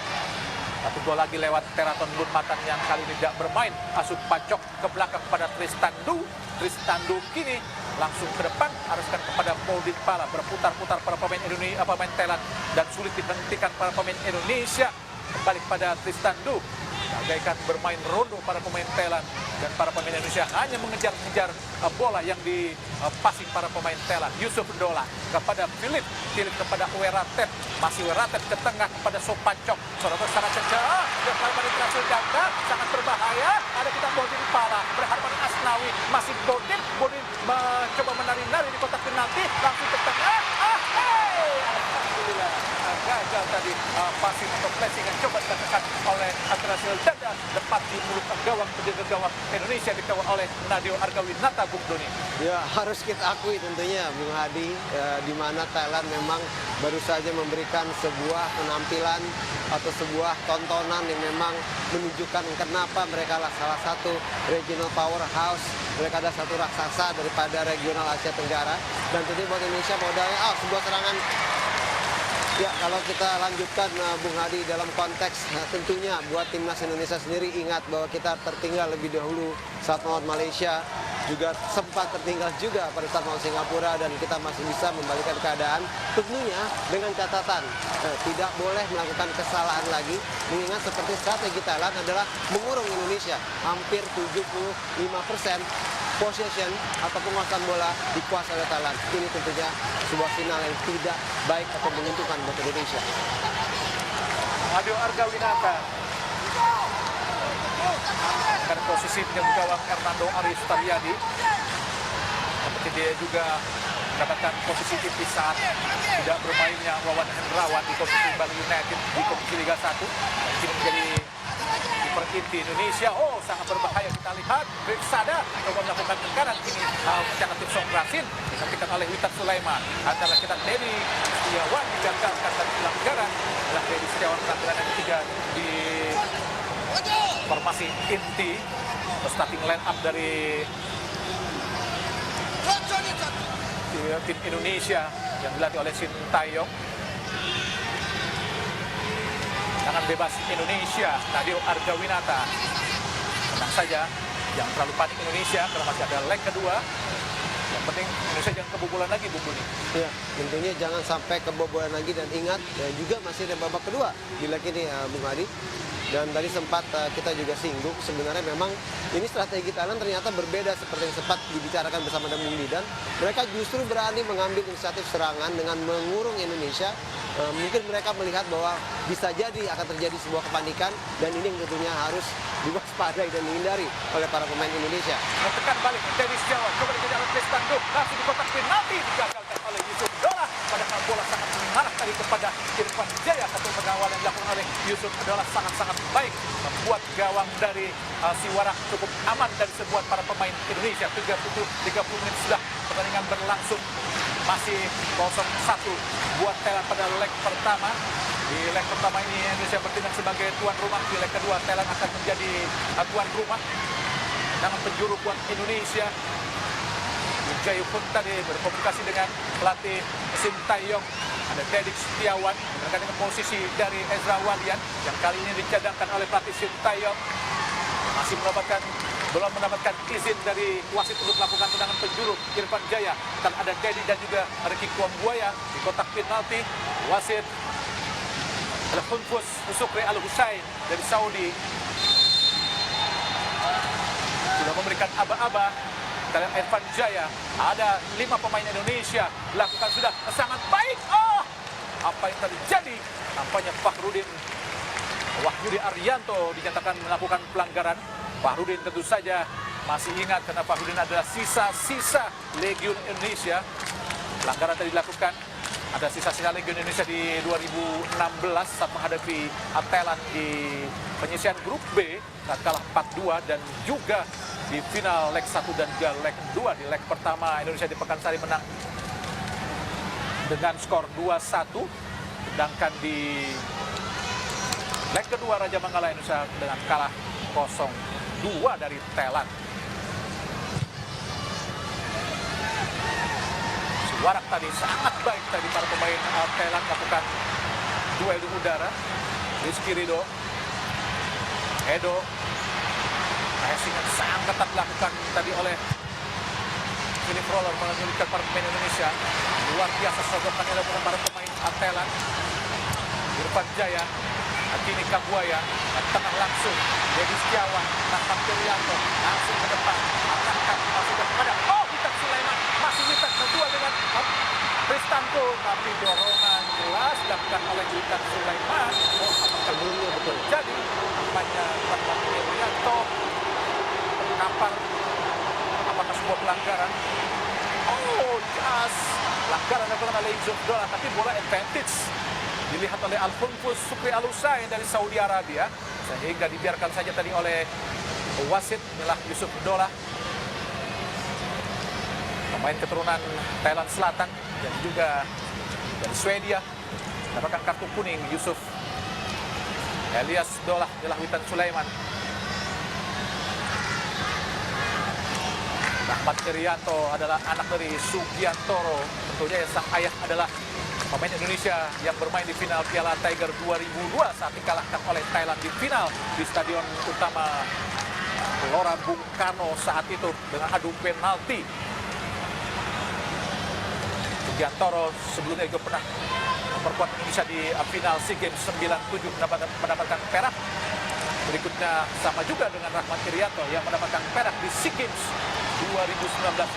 Satu gol lagi lewat Teraton Lunmatan yang kali ini tidak bermain. Asup Pacok ke belakang kepada Tristandu. Tristandu kini langsung ke depan, arahkan kepada Moldin Pala. Berputar-putar para pemain Indonesia, pemain Thailand dan sulit dihentikan para pemain Indonesia. Kembali kepada Tristandu. Bagaikan bermain rondo para pemain Thailand dan para pemain Indonesia hanya mengejar-ngejar bola yang dipasing para pemain Thailand. Yusuf Dola kepada Philip kepada Weratep, masih Weratep ke tengah kepada Sopacok. Sorot sangat cecah, dan para berhasil Dangda sangat berbahaya. Ada kita Bodin Pala, berhadapan Asnawi, masih Bodin mencoba menari-nari di kotak penalti, langsung ke tengah. Alhamdulillah gagal tadi passing atau flashing yang coba dilakukan oleh Russell Dangda tepat di mulut gawang penjaga gawang Indonesia dikawal oleh Nadeo Argawinata, Bung Doni. Ya, harus kita akui tentunya Bung Hadi, di mana Thailand memang baru saja memberikan sebuah penampilan atau sebuah tontonan yang memang menunjukkan kenapa mereka adalah salah satu regional powerhouse. Mereka adalah satu raksasa daripada regional Asia Tenggara. Dan tentunya buat Indonesia modalnya sebuah serangan. Ya, kalau kita lanjutkan Bung Hadi dalam konteks tentunya buat timnas Indonesia sendiri ingat bahwa kita tertinggal lebih dahulu saat melawan Malaysia, juga sempat tertinggal juga pada saat melawan Singapura dan kita masih bisa membalikan keadaan. Tentunya dengan catatan tidak boleh melakukan kesalahan lagi, mengingat seperti strategi Thailand adalah mengurung Indonesia hampir 75% possession atau penguasaan bola dikuasai oleh Thailand. Ini tentunya sebuah final yang tidak baik atau menguntungkan buat Indonesia. Nadeo Argawinata karena posisi penjaga gawang Hernando Arief Taryadi, seperti dia juga mendapatkan posisi tipis saat tidak bermainnya Wawan Hendrawan di posisi Bali United di kompetisi Liga 1. Ini menjadi kiper inti Indonesia. Sangat berbahaya kita lihat. Riksada coba melakukan tekanan kini mencetak tim Songkrasin dihentikan oleh Witan Sulaiman. Antara kita Dedi Setiawan digagalkan dan pelanggaran oleh Dedi Setiawan, pelanggaran yang ketiga di formasi inti starting line up dari tim Indonesia yang dilatih oleh Shin Taeyong. Tangan bebas Indonesia, Nadeo Argawinata. Tenang saja, jangan terlalu panik Indonesia karena masih ada leg kedua. Yang penting Indonesia jangan kebobolan lagi, Bung Buni. Ya, tentunya jangan sampai kebobolan lagi dan ingat juga masih ada babak kedua di leg ini Bung Hadi. Dan tadi sempat kita juga singgung sebenarnya memang ini strategi Thailand ternyata berbeda seperti yang sempat dibicarakan bersama dengan Bung Didan. Mereka justru berani mengambil inisiatif serangan dengan mengurung Indonesia. Mungkin mereka melihat bahwa bisa jadi akan terjadi sebuah kepanikan dan ini yang tentunya harus diwaspadai dan dihindari oleh para pemain Indonesia. Menekan balik dari Setiawan, coba dikejar oleh Tristandu, langsung di kotak penalti digagalkan oleh Yusuf Dola. Padahal bola sangat mengarah tadi kepada Irfan Jaya. Satu pengawal yang dilakukan oleh Yusuf Dola sangat-sangat baik, membuat gawang dari Siwarak cukup aman dari sebuah para pemain Indonesia. 30 menit sudah pertandingan berlangsung, masih 0-1 buat Thailand pada leg pertama. Di leg pertama ini Indonesia bertindak sebagai tuan rumah. Di leg kedua Thailand akan menjadi tuan rumah. Dengan penjuru buat Indonesia, Jayu pun tadi berkomunikasi dengan pelatih Shin Taeyong. Ada Dedik Setiawan dengan posisi dari Ezra Walian yang kali ini dicadangkan oleh pelatih Shin Taeyong. Masih belum mendapatkan izin dari wasit untuk melakukan tendangan penjuru Irfan Jaya. Dan ada Dedi dan juga Ricky Kuambuaya di kotak penalti. Wasit Al-Hunfus Usukri Al-Husain dari Saudi sudah memberikan aba-aba. Dan Irfan Jaya, ada 5 pemain Indonesia lakukan sudah sangat baik. Apa yang terjadi? Nampaknya Fakhrudin Wahyudi Arianto dinyatakan melakukan pelanggaran. Fahrudin tentu saja masih ingat karena Fahrudin adalah sisa-sisa Legiun Indonesia. Pelanggaran tadi dilakukan. Ada sisa-sisa Legiun Indonesia di 2016 saat menghadapi Thailand di penyisian grup B saat kalah 4-2, dan juga di final leg 1 dan juga leg 2. Di leg pertama Indonesia di Pekansari menang dengan skor 2-1, sedangkan di leg kedua Raja Manggala Indonesia dengan kalah 0-2 dari Thailand. Warak tadi sangat baik tadi para pemain Thailand lakukan duel di udara. Rizky Ridho, Edo, passing yang sangat ketat dilakukan tadi oleh Philip Roller menyulitkan para pemain Indonesia. Luar biasa sogokan yang dilakukan para pemain Thailand. Irfan Jaya, Akini Kabuaya, tengah langsung Dedi Setiawan, Rahmat Irianto langsung ke depan, arahkan masukkan kepada Witan Sulaiman, masih Witan kedua dengan Kristanto, tapi dorongan jelas dilakukan oleh Witan Sulaiman. Sebelumnya betul jadi nampaknya Rahmat Irianto terkapar. Apakah sebuah pelanggaran? Jas pelanggaran dilakukan oleh Yusuf Dola, tapi bola advantage dilihat oleh Al-Funfus Sukri Al-Usain dari Saudi Arabia, sehingga dibiarkan saja tadi oleh wasit inilah Yusuf Dola, pemain keturunan Thailand Selatan dan juga dari Swedia, mendapatkan kartu kuning. Yusuf Elias Dola adalah Witan Sulaiman. Rahmat Irianto adalah anak dari Sugiantoro, tentunya sang ayah adalah pemain Indonesia yang bermain di final Piala Tiger 2002 saat dikalahkan oleh Thailand di final di Stadion Utama Gelora Bung Karno saat itu dengan adu penalti. Sugiantoro sebelumnya juga pernah memperkuat Indonesia di final SEA Games 97 mendapatkan perak. Berikutnya sama juga dengan Rahmat Irianto yang mendapatkan perak di SEA Games 2019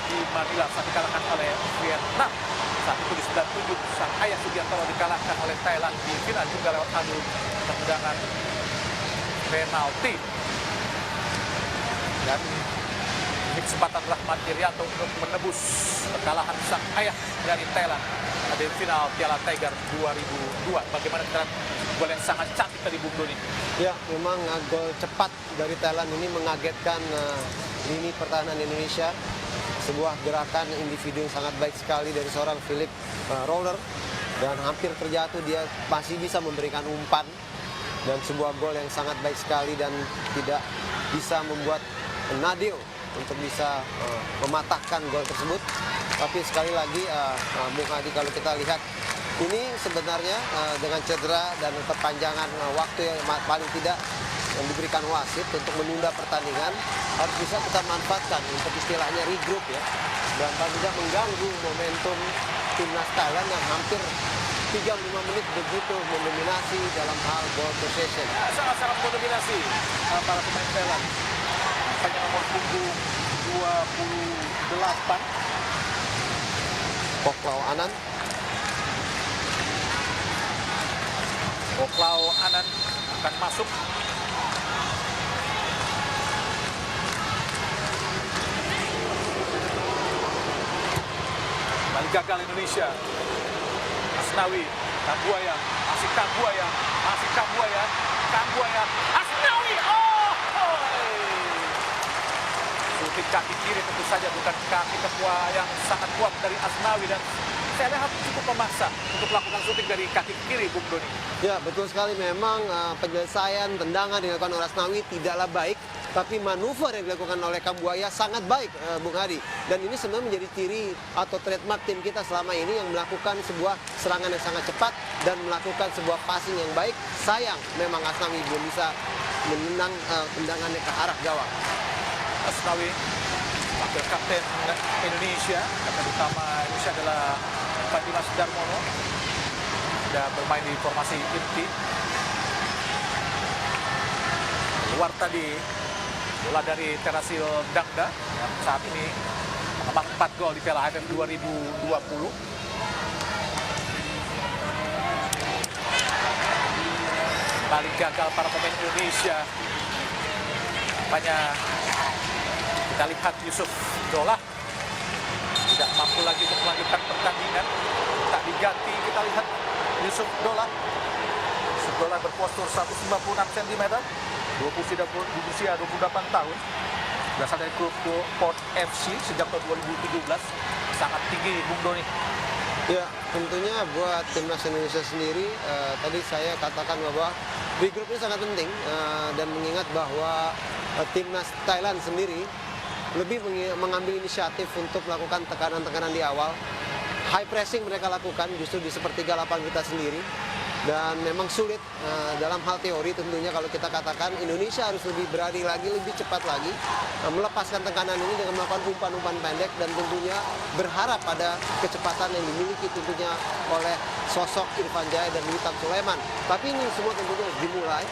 di Manila saat dikalahkan oleh Vietnam. Saat itu di 97 sang ayah Sugiantoro dikalahkan oleh Thailand di final juga lewat adu tendangan penalti. Dan ini kesempatan Rahmat Irianto untuk menebus kekalahan sang ayah dari Thailand di final Piala Tiger 2002. Bagaimana kita lihat gol yang sangat cantik tadi Bung Doni? Ya, memang gol cepat dari Thailand ini mengagetkan lini pertahanan Indonesia. Sebuah gerakan individu yang sangat baik sekali dari seorang Philip Roller, dan hampir terjatuh dia masih bisa memberikan umpan, dan sebuah gol yang sangat baik sekali dan tidak bisa membuat Nadeo untuk bisa mematahkan gol tersebut. Tapi sekali lagi Bung Hadi, kalau kita lihat ini sebenarnya dengan cedera dan perpanjangan waktu yang paling tidak yang diberikan wasit untuk menunda pertandingan harus bisa kita manfaatkan untuk istilahnya regroup ya, dan paling tidak mengganggu momentum timnas Thailand yang hampir 35 menit begitu mendominasi dalam hal ball possession. Ya, sangat-sangat mendominasi para pemain Thailand. Hanya nomor punggung 28 Poklau Anan. Poklau Anan akan masuk. Kembali gagal Indonesia. Asnawi, Kabuaya, masih Kabuaya, Asnawi, Sutik kaki kiri tentu saja bukan kaki yang sangat kuat dari Asnawi, dan saya lihat cukup memaksa untuk melakukan syuting dari kaki kiri, Bung Doni. Ya, betul sekali. Memang penyelesaian tendangan yang dilakukan oleh Asnawi tidaklah baik, tapi manuver yang dilakukan oleh Kabuaya sangat baik, Bung Hadi. Dan ini sebenarnya menjadi ciri atau trademark tim kita selama ini yang melakukan sebuah serangan yang sangat cepat dan melakukan sebuah passing yang baik. Sayang, memang Asnawi belum bisa menendang tendangannya ke arah gawang. Asnawi, wakil kapten Indonesia, kapten utama Indonesia adalah Dimas Darmono, sudah bermain di formasi inti. Keluar tadi bola dari Terasil Dangda yang saat ini menambah 4 gol di Piala AFF 2020. Paling gagal para pemain Indonesia. Nampaknya kita lihat Yusuf Dolah tidak mampu lagi untuk melanjutkan pertandingan. Tak diganti, kita lihat Yusuf Dolah. Yusuf Dolah berpostur 196 cm, berusia 28 tahun. Berasal dari klub Port FC sejak tahun 2017. Sangat tinggi, Bung Doni. Ya, tentunya buat timnas Indonesia sendiri, tadi saya katakan bahwa di grup ini sangat penting, dan mengingat bahwa timnas Thailand sendiri lebih mengambil inisiatif untuk melakukan tekanan-tekanan di awal. High pressing mereka lakukan justru di sepertiga lapangan kita sendiri. Dan memang sulit dalam hal teori tentunya kalau kita katakan Indonesia harus lebih berani lagi, lebih cepat lagi, melepaskan tekanan ini dengan melakukan umpan-umpan pendek dan tentunya berharap pada kecepatan yang dimiliki tentunya oleh sosok Irfan Jaya dan Witan Sulaiman. Tapi ini semua tentunya harus dimulai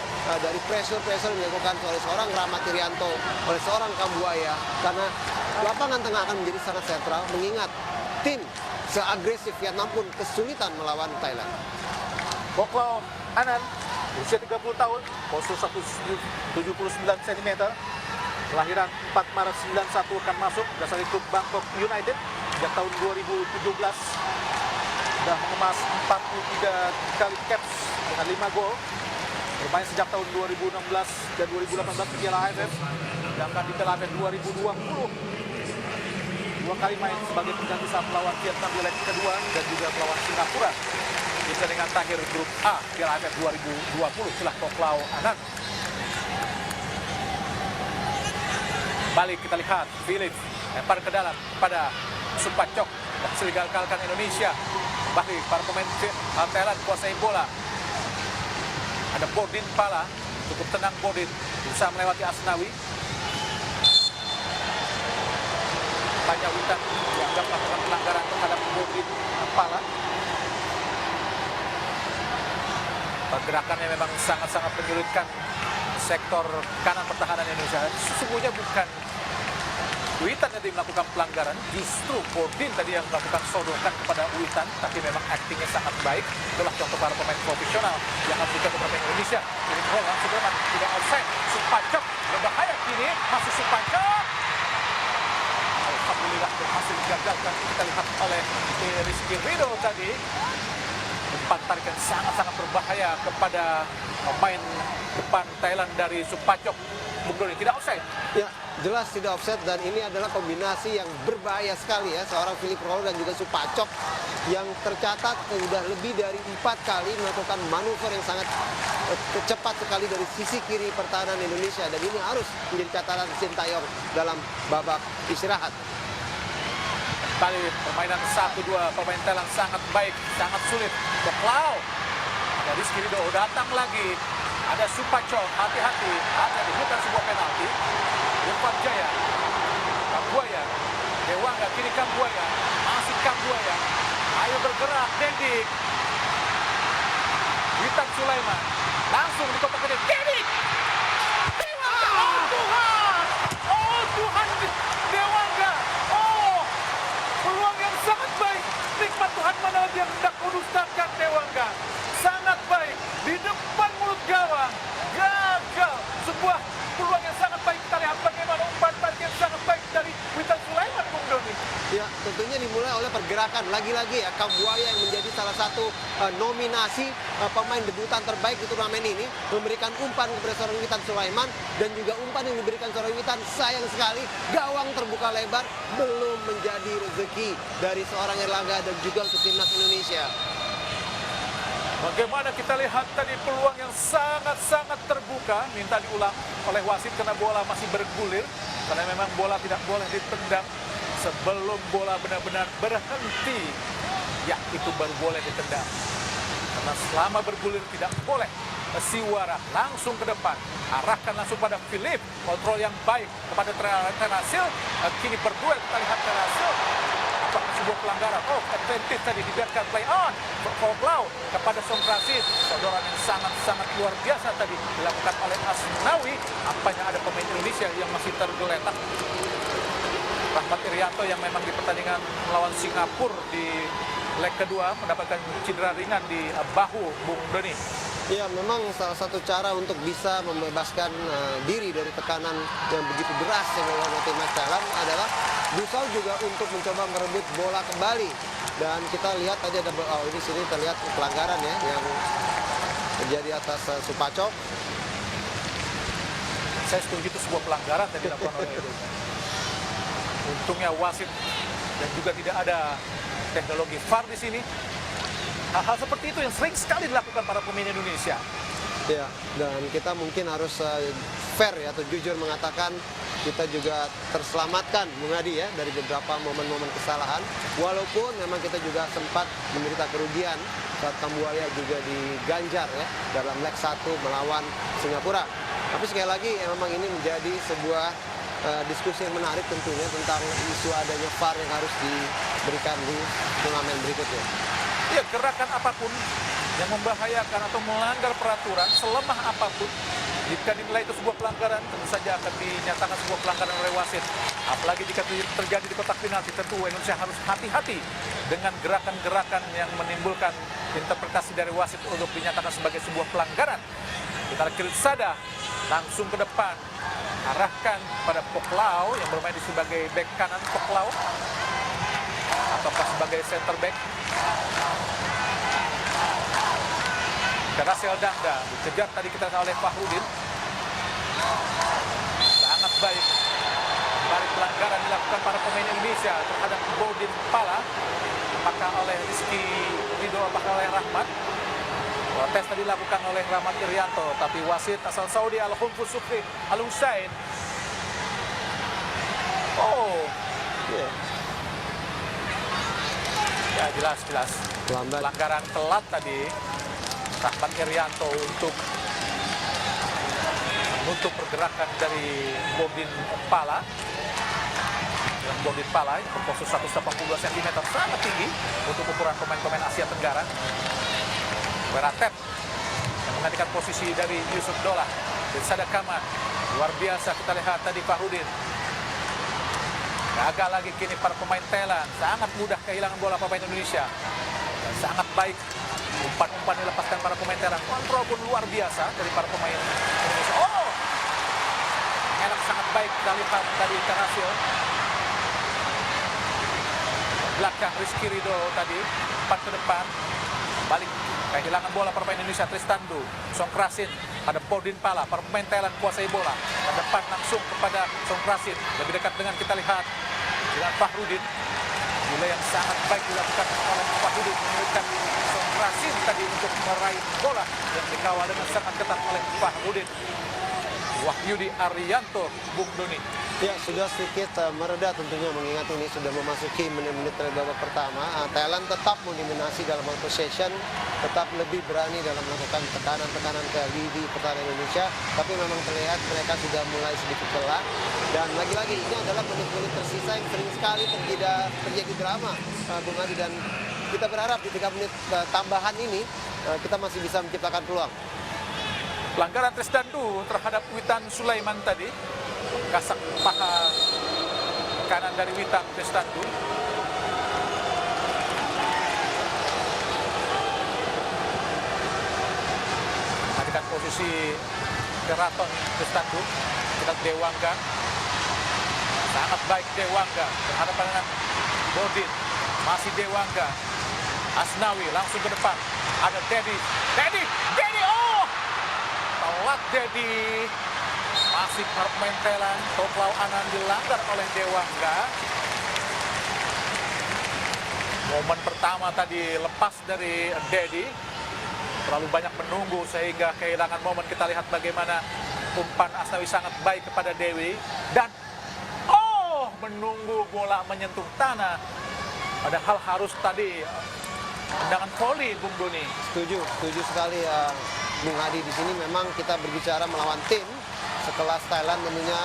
dari pressure-pressure yang dilakukan oleh seorang Rahmat Irianto, oleh seorang Kambuaya, karena lapangan tengah akan menjadi sangat sentral mengingat tim seagresif Vietnam pun kesulitan melawan Thailand. Boklao Anan, usia 30 tahun, postur 179 cm, kelahiran 4 Maret 91, akan masuk berasal dari klub Bangkok United sejak tahun 2017. Sudah mengemas 43 kali caps dengan 5 gol. Bermain sejak tahun 2016 dan 2018 di Piala AFF, sedangkan di Piala AFF 2020 dua kali main sebagai pengganti saat melawan Vietnam di leg kedua dan juga melawan Singapura di pertandingan terakhir grup A Piala AFF 2020. Itulah Boklao Anan. Balik kita lihat Philip lempar ke dalam pada Supacok, berhasil digagalkan Indonesia. Balik para pemain Thailand kuasai bola. Ada Bodin Pala, cukup tenang Bodin, bisa melewati Asnawi. Banyak Witan dianggap melakukan pelanggaran terhadap Bodin Pala. Pergerakannya memang sangat-sangat menyulitkan sektor kanan pertahanan Indonesia. Sesungguhnya bukan Witan yang melakukan pelanggaran, justru Bodin tadi yang melakukan sodokan kepada Witan, tapi memang aktingnya sangat baik. Itulah contoh para pemain profesional yang harus dicontoh pemain Indonesia. Jadi langsung tidak offside. Supacok berbahaya kini, masih Supacok. Alhamdulillah berhasil digagalkan. Kita lihat oleh Rizky Ridho tadi. Umpan tarikan sangat-sangat berbahaya kepada pemain depan Thailand dari Supacok. Bung Doni, tidak offside? Ya, jelas tidak offset dan ini adalah kombinasi yang berbahaya sekali ya. Seorang Philip Roll dan juga Supacok yang tercatat sudah lebih dari 4 kali melakukan manuver yang sangat cepat sekali dari sisi kiri pertahanan Indonesia. Dan ini harus menjadi catatan Sintayong dalam babak istirahat. Kali permainan 1-2 pemain Thailand sangat baik, sangat sulit. Boklao, ada Rizky Ridho datang lagi. Ada Supacok, hati-hati, bukan sebuah penalti. Irfan Jaya, Kambuaya, Dewangga, kini Kambuaya, masih Kambuaya. Ayo bergerak, Dedik. Witan Sulaiman, langsung di kotak kedua. Dedik! Dewangga, oh Tuhan! Oh Tuhan, Dewangga! Oh, peluang yang sangat baik. Nikmat Tuhan mana yang hendak menustakan Dewangga. Sangat baik, di depan mulut gawang, gagal. Sebuah peluang yang sangat baik. Kita lihat bagaimana umpan yang sangat baik dari Witan Sulaiman, Bung Doni. Ya, tentunya dimulai oleh pergerakan. Lagi-lagi ya, Kambuaya yang menjadi salah satu nominasi pemain debutan terbaik di turnamen ini, memberikan umpan kepada seorang Witan Sulaiman, dan juga umpan yang diberikan seorang Witan, sayang sekali gawang terbuka lebar, belum menjadi rezeki dari seorang Erlangga dan juga untuk timnas Indonesia. Bagaimana kita lihat tadi peluang yang sangat-sangat terbuka, minta diulang oleh wasit karena bola masih bergulir, karena memang bola tidak boleh ditendang sebelum bola benar-benar berhenti, ya itu baru boleh ditendang. Karena selama bergulir tidak boleh. Siwara langsung ke depan, arahkan langsung pada Philip, kontrol yang baik kepada Terasil. Kini berduel, kita lihat Terasil. Apakah sebuah pelanggaran? Oh, advantage tadi dibiarkan play on. Boklao kepada Songkrasin. Sodoran yang sangat-sangat luar biasa tadi dilakukan oleh Asnawi. Apanya ada pemain Indonesia yang masih tergeletak. Rahmat Irianto yang memang di pertandingan melawan Singapura di leg kedua mendapatkan cedera ringan di bahu, Bung Doni. Ya, memang salah satu cara untuk bisa membebaskan diri dari tekanan yang begitu deras yang dilakukan timnas Thailand adalah Busau juga untuk mencoba merebut bola kembali. Dan kita lihat tadi ada ini sini terlihat pelanggaran ya yang terjadi atas Supacok. Saya setuju itu sebuah pelanggaran yang dilakukan oleh Edo. Untungnya wasit dan juga tidak ada teknologi VAR di sini. Hal-hal seperti itu yang sering sekali dilakukan para pemain Indonesia. Ya, dan kita mungkin harus fair ya, atau jujur mengatakan kita juga terselamatkan Bung Adi ya dari beberapa momen-momen kesalahan. Walaupun memang kita juga sempat menderita kerugian saat Kambuaya juga diganjar ya dalam leg 1 melawan Singapura. Tapi sekali lagi memang ini menjadi sebuah diskusi yang menarik tentunya tentang isu adanya VAR yang harus diberikan di turnamen berikutnya. Ya, gerakan apapun yang membahayakan atau melanggar peraturan, selemah apapun, jika dinilai itu sebuah pelanggaran, tentu saja akan dinyatakan sebuah pelanggaran oleh wasit. Apalagi jika terjadi di kotak penalti, tentu Indonesia harus hati-hati dengan gerakan-gerakan yang menimbulkan interpretasi dari wasit untuk dinyatakan sebagai sebuah pelanggaran. Kita kiri sada, langsung ke depan, arahkan pada Poklau yang bermain sebagai bek kanan Poklau, ataukah sebagai center back. Karasel Dangda dikejar tadi kita oleh Fahrudin. Sangat baik. Kembali pelanggaran dilakukan para pemain Indonesia terhadap Bodin Pala. Apakah oleh Rizky Ridho, apakah oleh Rahmat. Protes tadi dilakukan oleh Rahmat Irianto, tapi wasit asal Saudi Al-Humfuz Sukri Al-Husain. Oh, Yeah. ya jelas. Lambat. Pelanggaran telat tadi. Rahmat Irianto untuk menutup pergerakan dari Bodin Pala. Dan Bodin Pala yang berposisi 182 cm, sangat tinggi untuk ukuran pemain-pemain Asia Tenggara. Beratep yang menggantikan posisi dari Yusuf Dolah. Irsada Kaman, luar biasa kita lihat tadi Fahrudin. Gagal lagi kini para pemain Thailand, sangat mudah kehilangan bola pemain Indonesia. Dan sangat baik umpan-umpan dilepaskan para pemain Thailand. Kontrol pun luar biasa dari para pemain Indonesia. Oh, enak, sangat baik kita lihat dari Karasio. Belakang Rizky Ridho tadi, umpan ke depan, balik kehilangan bola para pemain Indonesia. Tristandu, Songkrasin, ada Bodin Pala, para pemain Thailand kuasai bola. Ke depan langsung kepada Songkrasin, lebih dekat dengan kita lihat dengan Fahrudin. Bola yang sangat baik dilakukan oleh Fahrudin, menyulitkan Songkrasin tadi untuk meraih bola yang dikawal dengan sangat ketat oleh Fahrudin. Wahyudi Arianto, Bung Doni. Ya, sudah sedikit mereda tentunya mengingat ini sudah memasuki menit-menit dari babak pertama. Thailand tetap mendominasi dalam ball possession, tetap lebih berani dalam melakukan tekanan-tekanan ke lini pertahanan Indonesia. Tapi memang terlihat mereka sudah mulai sedikit lelah. Dan lagi-lagi ini adalah menit-menit tersisa yang sering sekali tidak terjadi drama, Bung Adi. Dan kita berharap di 3 menit tambahan ini kita masih bisa menciptakan peluang. Pelanggaran Tristandu terhadap Witan Sulaiman tadi. Kasak paha kanan dari Witan Tristandu. Menggantikan posisi Keraton Tristandu. Kita Dewangga. Sangat baik Dewangga berhadapan dengan Bodin. Masih Dewangga. Asnawi langsung ke depan. Ada Dedi. Oh! Telat Dedi. Masih pemain Thailand, Toklau Anan dilanggar oleh Dewangga. Momen pertama tadi lepas dari Dedi. Terlalu banyak menunggu sehingga kehilangan momen. Kita lihat bagaimana umpan Asnawi sangat baik kepada Dewi. Dan menunggu bola menyentuh tanah. Padahal harus tadi tendangan volley, Bung Doni. Setuju sekali ya, Bung Hadi. Di sini memang kita berbicara melawan tim sekelas Thailand, tentunya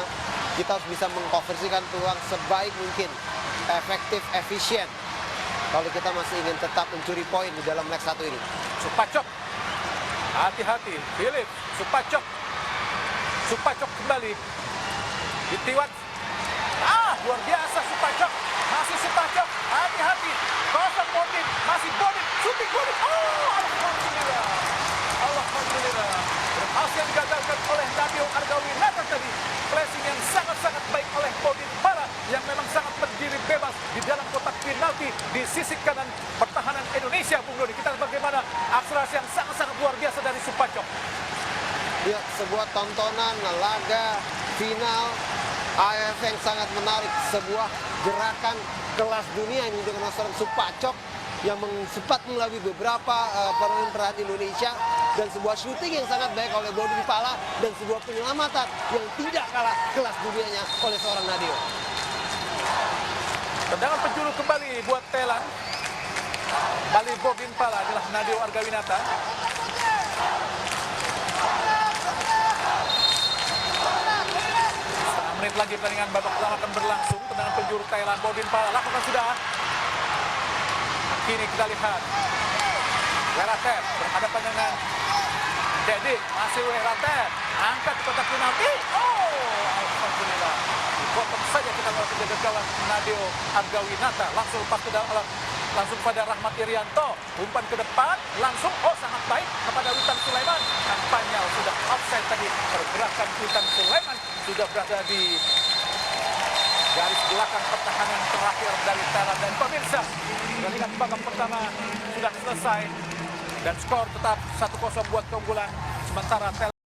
kita harus bisa mengkonversikan peluang sebaik mungkin, efektif, efisien. Kalau kita masih ingin tetap mencuri poin di dalam leg 1 ini. Supacok, hati-hati, Philip, Supacok kembali, Ditiwat, luar biasa Supacok, masih Supacok, hati-hati, kosong Bodin, masih Bodin, shooting Bodin, Alhamdulillah berhasil digagalkan oleh Nadio Argawinata tadi. Placing yang sangat-sangat baik oleh Bobin Pala yang memang sangat berdiri bebas di dalam kotak penalti di sisi kanan pertahanan Indonesia. Bung Doni, kita lihat bagaimana akselerasi yang sangat-sangat luar biasa dari Supacok. Ya, sebuah tontonan laga final AFF yang sangat menarik, sebuah gerakan kelas dunia yang menunjukkan seorang Supacok yang sempat melalui beberapa permainan Indonesia dan sebuah shooting yang sangat baik oleh Bobin Pala dan sebuah penyelamatan yang tidak kalah kelas dunianya oleh seorang Nadio. Tendangan penjuru kembali buat Thailand. Kembali Bobin Pala adalah Nadio Argawinata. Setengah menit lagi pertandingan babak pertama akan berlangsung. Tendangan penjuru Thailand, Bobin Pala lakukan sudah. Kini kita lihat Weratet berhadapan dengan Dedi. Masih Weratet angkat ke kotak penalti. Oh, alhamdulillah. Dipotong saja kita melakukan kegagalan Nadio Argawinata. Langsung lepas ke dalam, langsung pada Rahmat Irianto. Umpan ke depan, langsung sangat baik kepada Witan Sulaiman. Kampanye sudah offside tadi. Pergerakan Witan Sulaiman sudah berada di garis belakang pertahanan terakhir dari Thailand. Dan pemirsa, pertandingan babak pertama sudah selesai dan skor tetap 1-0 buat keunggulan sementara Thailand.